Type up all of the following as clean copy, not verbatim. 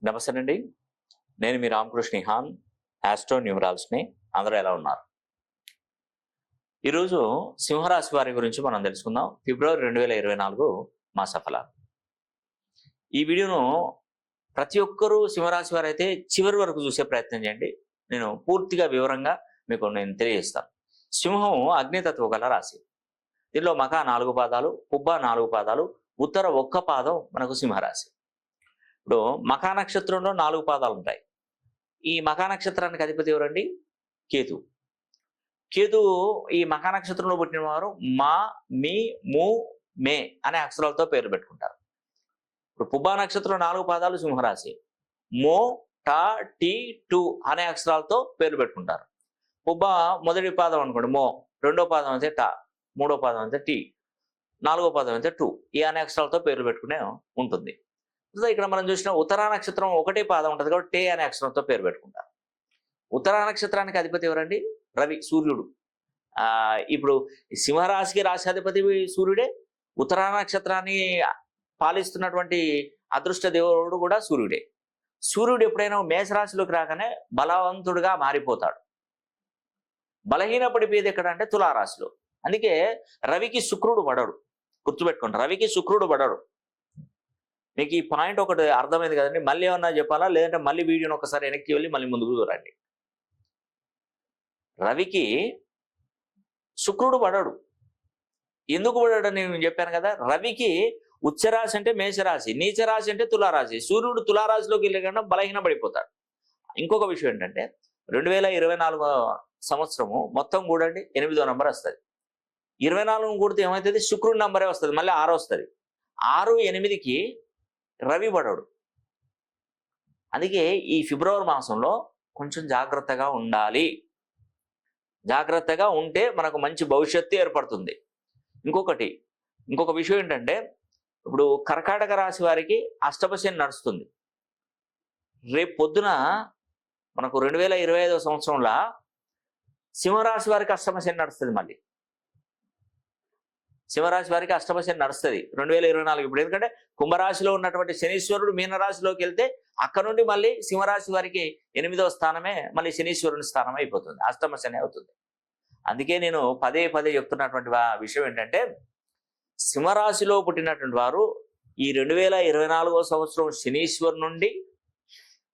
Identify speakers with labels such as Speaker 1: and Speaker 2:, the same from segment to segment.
Speaker 1: నమస్తే అండి. నేను మీ రామకృష్ణ హాన్, ఆస్ట్రో న్యూమరాల్స్ని. అందరూ ఎలా ఉన్నారు? ఈరోజు సింహరాశి వారి గురించి మనం తెలుసుకుందాం. ఫిబ్రవరి 2024 మాస ఫలాలు. ఈ వీడియోను ప్రతి ఒక్కరూ సింహరాశి వారు అయితే చివరి వరకు చూసే ప్రయత్నం చేయండి. నేను పూర్తిగా వివరంగా మీకు తెలియజేస్తాను. సింహం అగ్నితత్వ గల రాశి. దీనిలో మఖ 4 పాదాలు, పుబ్బ 4 పాదాలు, ఉత్తర 1 పాదం మనకు సింహరాశి. ఇప్పుడు మఖా నక్షత్రంలో 4 పాదాలు ఉంటాయి. ఈ మఖా నక్షత్రానికి అధిపతి ఎవరండి? కేతు. కేతు ఈ మఖా నక్షత్రంలో పుట్టిన వారు మా, మీ, ము, మే అనే అక్షరాలతో పేర్లు పెట్టుకుంటారు. ఇప్పుడు పుబ్బా నక్షత్రం 4 పాదాలు సింహరాశి. మో, టా, టీ, టు అనే అక్షరాలతో పేర్లు పెట్టుకుంటారు. పుబ్బ మొదటి పాదం అనుకోండి మో, రెండో పాదం అయితే టా, మూడో పాదం అయితే టీ, 4వ పాదం అయితే టు, ఈ అనే అక్షరాలతో పేర్లు పెట్టుకునే ఉంటుంది. ఇక్కడ మనం చూసిన ఉత్తరా నక్షత్రం 1 పాదం ఉంటుంది కాబట్టి టే అనే అక్షరంతో పేరు పెట్టుకుంటారు. ఉత్తరా నక్షత్రానికి అధిపతి ఎవరండి? రవి, సూర్యుడు. ఇప్పుడు సింహరాశికి రాశాధిపతి సూర్యుడే. ఉత్తరా నక్షత్రాన్ని పాలిస్తున్నటువంటి అదృష్ట దేవుడు కూడా సూర్యుడే. సూర్యుడు ఎప్పుడైనా మేషరాశిలోకి రాగానే బలవంతుడుగా మారిపోతాడు. బలహీన పడిపోయేది ఎక్కడ అంటే తులారాశిలో. అందుకే రవికి శుక్రుడు పడడు. గుర్తుపెట్టుకోండి, రవికి శుక్రుడు పడడు. మీకు ఈ పాయింట్ ఒకటి అర్థమైంది కదండి. మళ్ళీ ఏమన్నా చెప్పాలా, లేదంటే మళ్ళీ వీడియోని ఒకసారి వెనక్కి వెళ్ళి మళ్ళీ ముందుకు రండి. రవికి శుక్రుడు పడడు. ఎందుకు పడడని నేను చెప్పాను కదా. రవికి ఉచ్చరాశి అంటే మేషరాశి, నీచరాశి అంటే తులారాశి. సూర్యుడు తులారాశిలోకి వెళ్ళకుండా బలహీన పడిపోతాడు. ఇంకొక విషయం ఏంటంటే 2024 సంవత్సరము మొత్తం కూడండి 8వ నంబర్ వస్తుంది. 24 కూడితే ఏమవుతుంది? శుక్రుడి నంబరే వస్తుంది, మళ్ళీ 6 వస్తుంది. 6, 8కి రవి పడడు. అందుకే ఈ ఫిబ్రవరి మాసంలో కొంచెం జాగ్రత్తగా ఉండాలి. జాగ్రత్తగా ఉంటే మనకు మంచి భవిష్యత్తు ఏర్పడుతుంది. ఇంకొక విషయం ఏంటంటే, ఇప్పుడు కర్కాటక రాశి వారికి అష్టమ శని నడుస్తుంది. రేపు పొద్దున మనకు 2025 సంవత్సరంలో సింహరాశి వారికి అష్టమ శని నడుస్తుంది. మళ్ళీ సింహరాశి వారికి అష్టమ శని నడుస్తుంది 2024 ఇప్పుడు. ఎందుకంటే కుంభరాశిలో ఉన్నటువంటి శనీశ్వరుడు మీనరాశిలోకి వెళ్తే అక్కడ నుండి మళ్ళీ సింహరాశి వారికి 8వ స్థానమే మళ్ళీ శనీశ్వరుని స్థానం అయిపోతుంది, అష్టమ శని అవుతుంది. అందుకే నేను పదే చెప్తున్నటువంటి విషయం ఏంటంటే, సింహరాశిలో పుట్టినటువంటి వారు ఈ 2024 సంవత్సరం శనీశ్వరు నుండి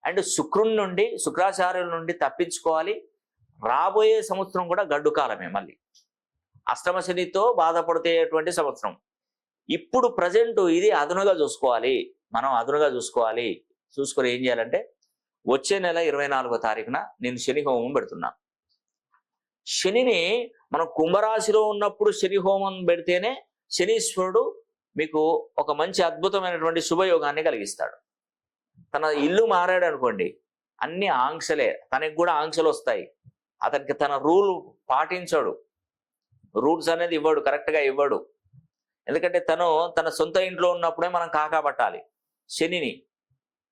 Speaker 1: అండ్ శుక్రుని నుండి, శుక్రాచార్యుల నుండి తప్పించుకోవాలి. రాబోయే సంవత్సరం కూడా గడ్డు కాలమే, మళ్ళీ అష్టమ శనితో బాధపడుతేటువంటి సంవత్సరం. ఇప్పుడు ప్రజెంట్ ఇది అదునుగా చూసుకోవాలి. మనం అదునుగా చూసుకొని ఏం చేయాలంటే, వచ్చే నెల 24వ తారీఖున నేను శని హోమం పెడుతున్నా. శనిని మనం కుంభరాశిలో ఉన్నప్పుడు శని హోమం పెడితేనే శనీశ్వరుడు మీకు ఒక మంచి అద్భుతమైనటువంటి శుభయోగాన్ని కలిగిస్తాడు. తన ఇల్లు మారాడు అనుకోండి, అన్ని ఆంక్షలే, తనకి కూడా ఆంక్షలు వస్తాయి. అతనికి తన రూల్ పాటించాడు, రూల్స్ అనేది ఇవ్వడు, కరెక్ట్గా ఇవ్వడు. ఎందుకంటే తన సొంత ఇంట్లో ఉన్నప్పుడే మనం కాకాబట్టాలి. శనిని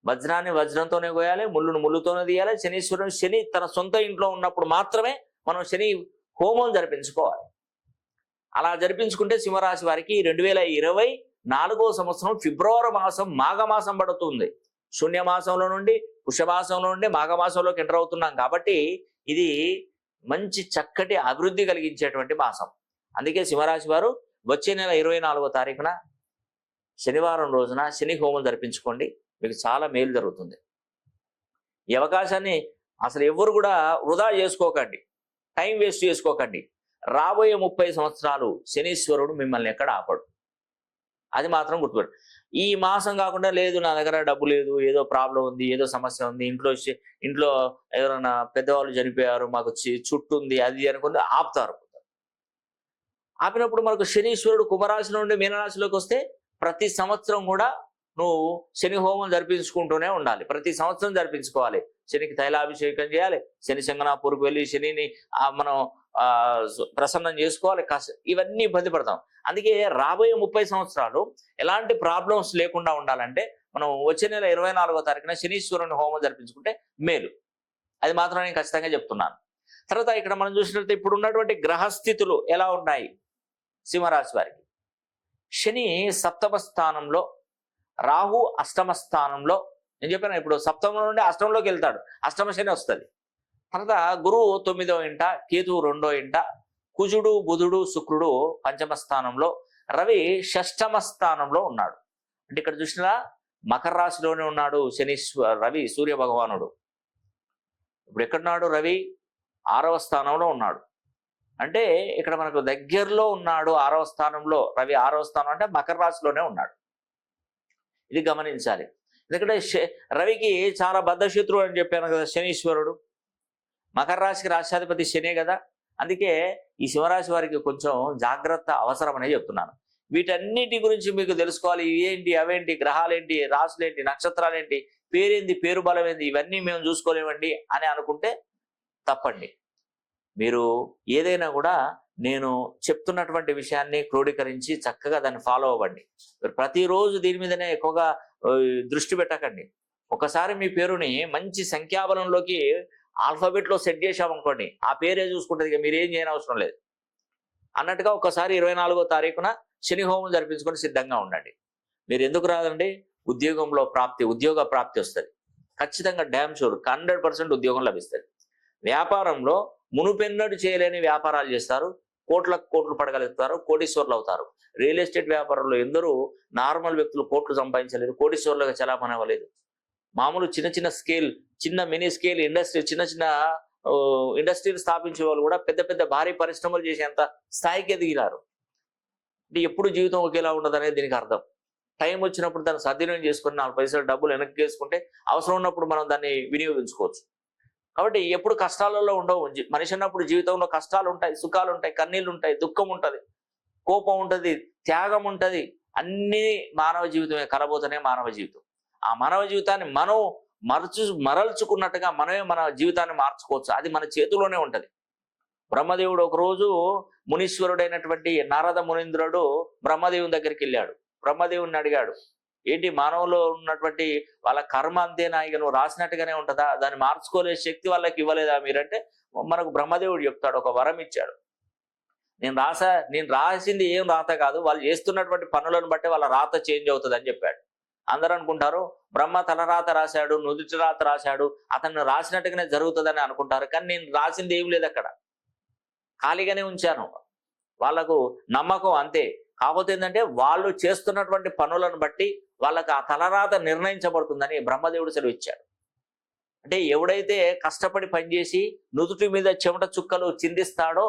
Speaker 1: వజ్రాన్ని వజ్రంతోనే కోయాలి, ముళ్ళును ముళ్ళుతోనే తీయాలి. శని తన సొంత ఇంట్లో ఉన్నప్పుడు మాత్రమే మనం శని హోమం జరిపించుకోవాలి. అలా జరిపించుకుంటే సింహరాశి వారికి 2024 సంవత్సరం ఫిబ్రవరి మాసం మాఘమాసం పడుతుంది. శూన్యమాసంలో నుండి పుష్యమాసంలో నుండి మాఘమాసంలోకి ఎంటర్ అవుతున్నాం కాబట్టి ఇది మంచి చక్కటి అభివృద్ధి కలిగించేటువంటి మాసం. అందుకే సింహరాశి వారు వచ్చే నెల 24వ తారీఖున శనివారం రోజున శని హోమం జరిపించుకోండి. మీకు చాలా మేలు జరుగుతుంది. ఈ అవకాశాన్ని అసలు ఎవరు కూడా వృధా చేసుకోకండి, టైం వేస్ట్ చేసుకోకండి. రాబోయే 30 సంవత్సరాలు శనీశ్వరుడు మిమ్మల్ని ఎక్కడ ఆపడు, అది మాత్రం గుర్తుపెట్టు. ఈ మాసం కాకుండా లేదు నా దగ్గర డబ్బు లేదు, ఏదో ప్రాబ్లం ఉంది, ఏదో సమస్య ఉంది, ఇంట్లో ఎవరైనా పెద్దవాళ్ళు చనిపోయారు, మాకు చుట్టు ఉంది, అది అనుకుంటే ఆపుతారు. ఆపినప్పుడు మనకు శనీశ్వరుడు కుంభరాశి నుండి మీనరాశిలోకి వస్తే ప్రతి సంవత్సరం కూడా నువ్వు శని హోమం జరిపించుకుంటూనే ఉండాలి. ప్రతి సంవత్సరం జరిపించుకోవాలి. శనికి తైలాభిషేకం చేయాలి, శని శంగనాపూర్కి వెళ్ళి శనిని మనం ప్రసన్నం చేసుకోవాలి. ఇవన్నీ ఇబ్బంది పడతాం. అందుకే రాబోయే 30 సంవత్సరాలు ఎలాంటి ప్రాబ్లమ్స్ లేకుండా ఉండాలంటే మనం వచ్చే నెల 24వ తారీఖున శనీశ్వరుని హోమం జరిపించుకుంటే మేలు. అది మాత్రం నేను ఖచ్చితంగా చెప్తున్నాను. తర్వాత ఇక్కడ మనం చూసినట్లయితే ఇప్పుడు ఉన్నటువంటి గ్రహస్థితులు ఎలా ఉన్నాయి సింహరాశి వారికి. శని 7వ స్థానంలో, రాహు 8వ స్థానంలో నేను చెప్పాను ఇప్పుడు సప్తమం నుండి అష్టంలోకి వెళ్తాడు, అష్టమ శని వస్తుంది. తర్వాత గురువు 9వ ఇంట, కేతువు 2వ ఇంట, కుజుడు బుధుడు శుక్రుడు పంచమ స్థానంలో, రవి షష్టమ స్థానంలో ఉన్నాడు. అంటే ఇక్కడ చూసినా మకర రాశిలోనే ఉన్నాడు రవి సూర్య భగవానుడు. ఇప్పుడు ఎక్కడున్నాడు? రవి 6వ స్థానంలో ఉన్నాడు. అంటే ఇక్కడ మనకు దగ్గరలో ఉన్నాడు 6వ స్థానంలో. రవి 6వ స్థానం అంటే మకర రాశిలోనే ఉన్నాడు. ఇది గమనించాలి. ఎందుకంటే రవికి చాలా బద్ధశత్రువు అని చెప్పాను కదా శనీశ్వరుడు. మకర రాశికి రాష్ట్రాధిపతి శనే కదా. అందుకే ఈ సింహరాశి వారికి కొంచెం జాగ్రత్త అవసరం అనే చెప్తున్నాను. వీటన్నిటి గురించి మీకు తెలుసుకోవాలి. ఇవేంటి అవేంటి, గ్రహాలేంటి, రాశులేంటి, నక్షత్రాలేంటి, పేరేంది, పేరు బలం ఏంది, ఇవన్నీ మేము చూసుకోలేమండి అని అనుకుంటే తప్పండి. మీరు ఏదైనా కూడా నేను చెప్తున్నటువంటి విషయాన్ని క్రోడీకరించి చక్కగా దాన్ని ఫాలో అవ్వండి. మీరు ప్రతిరోజు దీని మీదనే ఎక్కువగా దృష్టి పెట్టకండి. ఒకసారి మీ పేరుని మంచి సంఖ్యాబలంలోకి ఆల్ఫాబెట్లో సెట్ చేశామనుకోండి, ఆ పేరే చూసుకుంటుంది, ఇక మీరు ఏం చేయని అవసరం లేదు అన్నట్టుగా. ఒకసారి 24వ తారీఖున శని హోమం జరిపించుకొని సిద్ధంగా ఉండండి. మీరు ఎందుకు రాదండి? ఉద్యోగంలో ఉద్యోగ ప్రాప్తి వస్తుంది ఖచ్చితంగా. డ్యామ్ షూర్ 100% ఉద్యోగం లభిస్తుంది. వ్యాపారంలో మునుపెన్నడు చేయలేని వ్యాపారాలు చేస్తారు, కోట్లకు కోట్లు పడగలుగుతారు, కోటీశ్వర్లు అవుతారు. రియల్ ఎస్టేట్ వ్యాపారంలో ఎందరూ నార్మల్ వ్యక్తులు కోట్లు సంపాదించలేదు, కోటీశ్వర్లుగా చలామణి అవ్వలేదు. మామూలు చిన్న మినీ స్కేల్ ఇండస్ట్రీ, చిన్న ఇండస్ట్రీలు స్థాపించే వాళ్ళు కూడా పెద్ద పెద్ద భారీ పరిశ్రమలు చేసేంత స్థాయికి ఎదిగినారు. అంటే ఎప్పుడు జీవితం ఒకేలా ఉండదు అనేది దీనికి అర్థం. టైం వచ్చినప్పుడు దాన్ని సద్వినియోగం చేసుకుని 4 పైసలు డబ్బులు వెనక్కి చేసుకుంటే అవసరం ఉన్నప్పుడు మనం దాన్ని వినియోగించుకోవచ్చు. కాబట్టి ఎప్పుడు కష్టాలలో ఉండవు. మనిషి అన్నప్పుడు జీవితంలో కష్టాలు ఉంటాయి, సుఖాలు ఉంటాయి, కన్నీళ్ళు ఉంటాయి, దుఃఖం ఉంటుంది, కోపం ఉంటుంది, త్యాగం ఉంటుంది. అన్ని మానవ జీవితమే, కలబోతనే మానవ జీవితం. ఆ మానవ జీవితాన్ని మనం మరల్చుకున్నట్టుగా మనమే మన జీవితాన్ని మార్చుకోవచ్చు. అది మన చేతిలోనే ఉంటది. బ్రహ్మదేవుడు ఒకరోజు మునీశ్వరుడైనటువంటి నారద మునీంద్రుడు బ్రహ్మదేవుని దగ్గరికి వెళ్ళాడు. బ్రహ్మదేవుని అడిగాడు, ఏంటి మానవులో ఉన్నటువంటి వాళ్ళ కర్మ అంతేనా, ఇక నువ్వు రాసినట్టుగానే ఉంటుందా, దాన్ని మార్చుకోలే శక్తి వాళ్ళకి ఇవ్వలేదా మీరంటే, మనకు బ్రహ్మదేవుడు చెప్తాడు, ఒక వరం ఇచ్చాడు. నేను రాసింది ఏం రాత కాదు, వాళ్ళు చేస్తున్నటువంటి పనులను బట్టి వాళ్ళ రాత చేంజ్ అవుతుంది అని చెప్పాడు. అందరూ అనుకుంటారు బ్రహ్మ తల రాత రాశాడు, నుదుటి రాత రాశాడు, అతను రాసినట్టుగానే జరుగుతుందని అనుకుంటారు. కానీ నేను రాసింది ఏం లేదు, అక్కడ ఖాళీగానే ఉంచాను. వాళ్ళకు నమ్మకం అంతే. కాకపోతే ఏంటంటే వాళ్ళు చేస్తున్నటువంటి పనులను బట్టి వాళ్ళకి ఆ తలరాత నిర్ణయించబడుతుందని బ్రహ్మదేవుడు సెలవు ఇచ్చాడు. అంటే ఎవడైతే కష్టపడి పనిచేసి నుదుటి మీద చెమట చుక్కలు చిందిస్తాడో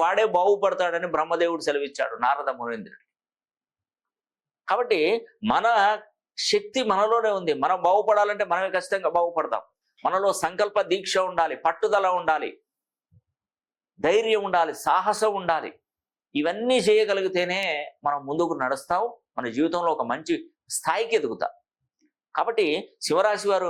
Speaker 1: వాడే బాగుపడతాడని బ్రహ్మదేవుడు సెలవిచ్చాడు నారద మునీంద్రుడికి. కాబట్టి మన శక్తి మనలోనే ఉంది. మనం బాగుపడాలంటే మనమే ఖచ్చితంగా బాగుపడతాం. మనలో సంకల్ప దీక్ష ఉండాలి, పట్టుదల ఉండాలి, ధైర్యం ఉండాలి, సాహసం ఉండాలి. ఇవన్నీ చేయగలిగితేనే మనం ముందుకు నడుస్తాం, మన జీవితంలో ఒక మంచి స్థాయికి ఎదుగుతాం. కాబట్టి సింహరాశి వారు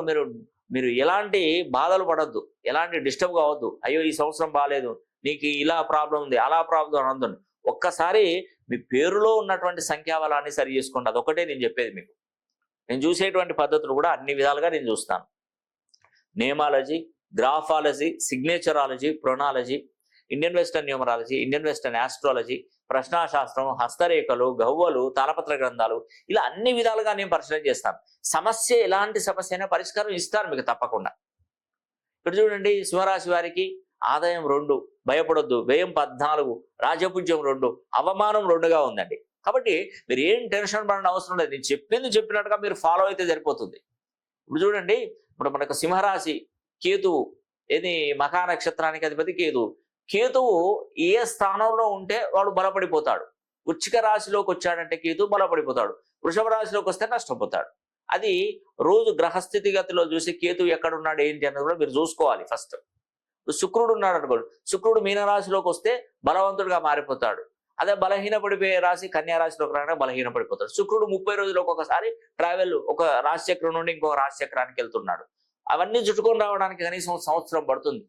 Speaker 1: మీరు ఎలాంటి బాధలు పడద్దు, ఎలాంటి డిస్టర్బ్ కావద్దు. అయ్యో ఈ సంవత్సరం బాగాలేదు, నీకు ఇలా ప్రాబ్లం ఉంది, అలా ప్రాబ్లం అనొద్దు. ఒక్కసారి మీ పేరులో ఉన్నటువంటి సంఖ్యాబలాన్ని సరి చేసుకోండి. అదొకటే నేను చెప్పేది మీకు. నేను చూసేటువంటి పద్ధతులు కూడా అన్ని విధాలుగా నేను చూస్తాను. నేమాలజీ, గ్రాఫాలజీ, సిగ్నేచరాలజీ, ప్రొనాలజీ, Indian western numerology, Indian western astrology, ప్రశ్నాశాస్త్రం, హస్తరేఖలు, గవ్వలు, తాళపత్ర గ్రంథాలు, ఇలా అన్ని విధాలుగా నేను పరిశీలన చేస్తాను. సమస్య ఎలాంటి సమస్య అయినా పరిష్కారం ఇస్తాను మీకు తప్పకుండా. ఇక్కడ చూడండి, సింహరాశి వారికి ఆదాయం 2, భయపడొద్దు, వ్యయం 14, రాజపూజ్యం 2, అవమానం 2గా ఉందండి. కాబట్టి మీరు ఏం టెన్షన్ పడిన అవసరం లేదు. నేను చెప్పినట్టుగా మీరు ఫాలో అయితే సరిపోతుంది. ఇప్పుడు చూడండి, ఇప్పుడు మనకు సింహరాశి కేతువు, ఏది మఖా నక్షత్రానికి అధిపతి కేతువు ఏ స్థానంలో ఉంటే వాడు బలపడిపోతాడు. వృశ్చిక రాశిలోకి వచ్చాడంటే కేతువు బలపడిపోతాడు, వృషభ రాశిలోకి వస్తే నష్టపోతాడు. అది రోజు గ్రహస్థితిగతిలో చూసి కేతువు ఎక్కడున్నాడు ఏంటి అన్నది కూడా మీరు చూసుకోవాలి. ఫస్ట్ శుక్రుడు ఉన్నాడు అనుకోండి, శుక్రుడు మీనరాశిలోకి వస్తే బలవంతుడిగా మారిపోతాడు. అదే బలహీనపడిపోయే రాశి కన్యా రాశిలోకి రాగానే బలహీనపడిపోతాడు. శుక్రుడు 30 రోజులకు ఒకసారి ట్రావెల్, ఒక రాశి చక్రం నుండి ఇంకొక రాశి చక్రానికి వెళ్తున్నాడు. అవన్నీ చుట్టుకొని రావడానికి కనీసం సంవత్సరం పడుతుంది.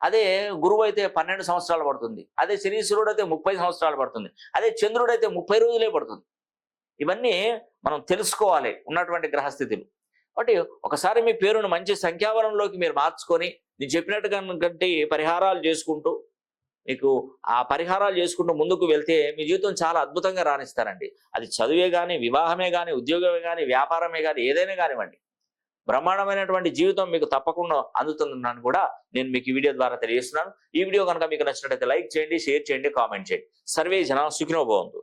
Speaker 1: అదే గురువు అయితే 12 సంవత్సరాలు పడుతుంది. అదే శనీశ్వరుడు అయితే 30 సంవత్సరాలు పడుతుంది. అదే చంద్రుడు అయితే 30 రోజులే పడుతుంది. ఇవన్నీ మనం తెలుసుకోవాలి ఉన్నటువంటి గ్రహస్థితులు. కాబట్టి ఒకసారి మీ పేరును మంచి సంఖ్యాబలంలోకి మీరు మార్చుకొని నేను చెప్పినట్టుగా పరిహారాలు చేసుకుంటూ ముందుకు వెళ్తే మీ జీవితం చాలా అద్భుతంగా రాణిస్తారండి. అది చదువే కానీ, వివాహమే కానీ, ఉద్యోగమే కానీ, వ్యాపారమే కానీ, ఏదైనా కానివ్వండి. బ్రహ్మాండమైనటువంటి జీవితం మీకు తప్పకుండా అందుతుందని కూడా నేను మీకు ఈ వీడియో ద్వారా తెలియజేస్తున్నాను. ఈ వీడియో కనుక మీకు నచ్చినట్లయితే లైక్ చేయండి, షేర్ చేయండి, కామెంట్ చేయండి. సర్వే జన సుఖినో భవంతు.